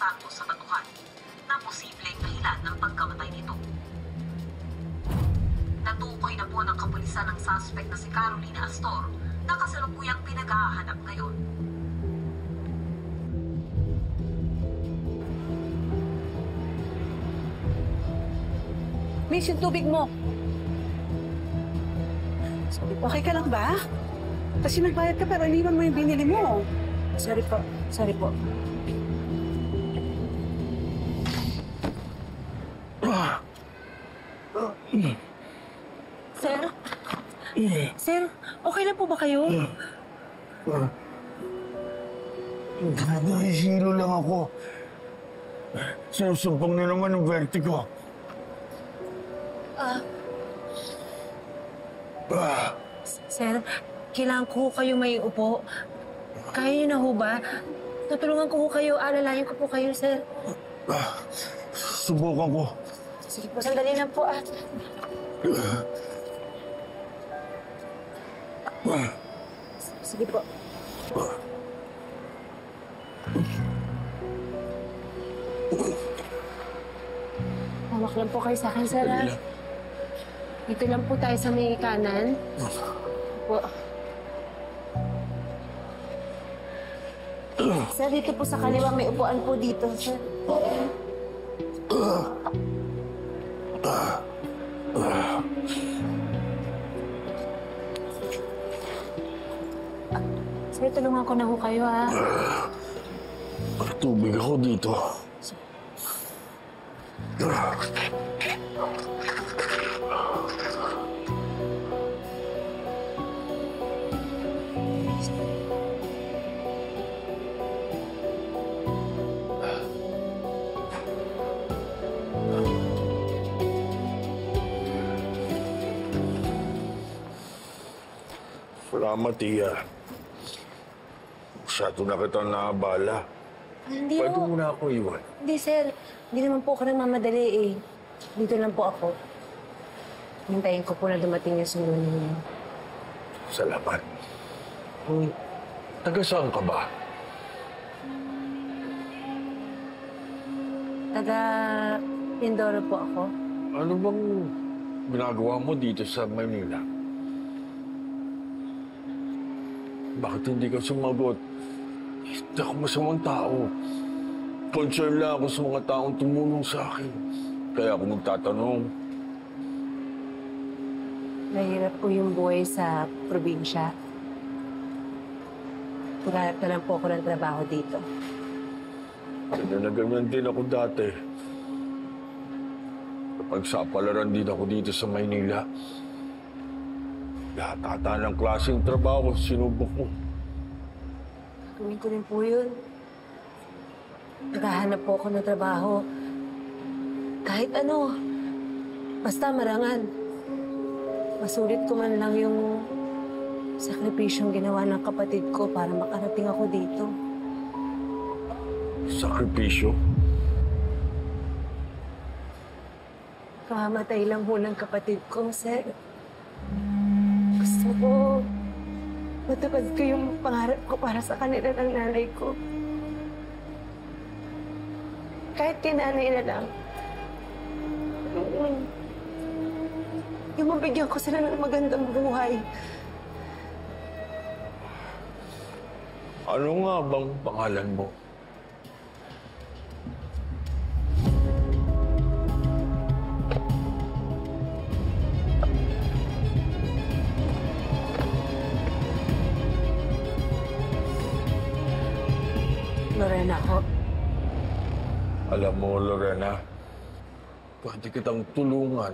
Santos sa batuhan na posibleng dahilan ng pagkamatay nito. Natukoy na po ng kapulisan ng suspect na si Carolina Astor na kasalukuyang pinaghahanap ngayon. Miss, yung tubig mo. Okay ka lang ba? Kasi nagbayad ka pero iniwan mo yung binili mo. Sorry po. Sorry po. Sir? Sir, okay lang po ba kayo? Nahihilo lang ako. Sinusumpong na naman ng vertigo. Sir, kailangan ko kayo may upo. Kaya niyo na ho ba? Tutulungan ko kayo, alalayan ko po kayo, sir. Subukan ko. Sige po, sandali lang po Sige po. Hawak lang po kayo sa akin, sir. Dito lang po tayo sa may kanan. Po. Sir, dito po sa kaliwa may upuan po dito, sir. Sir, tulungan ko na ho kayo, ha? Tubig ako dito. Salamat, Tia. Masyado na kitang naabala. Hindi Pwede ho. mo na ako iwan. Hindi, sir. Hindi naman po ako nagmamadali, eh. Dito lang po ako. Hintayin ko po na dumating yung sundo ninyo. Salamat. Taga saan ka ba? Taga Mindoro po ako. Ano bang ginagawa mo dito sa Manila? Bakit hindi ka sumagot? Hindi ako masamang tao. Concern lang ako sa mga taong tumulong sa akin. Kaya ako magtatanong. Mahirap po yung buhay sa probinsya. Paghanap na lang po ako ng trabaho dito. Ganyan na ganyan din ako dati. Kapag sapalaran din ako dito sa Maynila. Lahat ata ng klaseng trabaho sinubok ko. Gawin ko rin po yun. Naghahanap po ako ng trabaho. Kahit ano. Basta marangan. Masulit ko man lang yung sakripisyong ginawa ng kapatid ko para makarating ako dito. Sakripisyo? Kamamatay lang ho ng kapatid ko, sir. Gusto ko matupad ko yung pangarap ko para sa kanila ng nanay ko. Kahit kay nanay na lang. Yung mabigyan ko sila ng magandang buhay. Ano nga bang pangalan mo? Lorena ho. Alam mo, Lorena, pwede kitang tulungan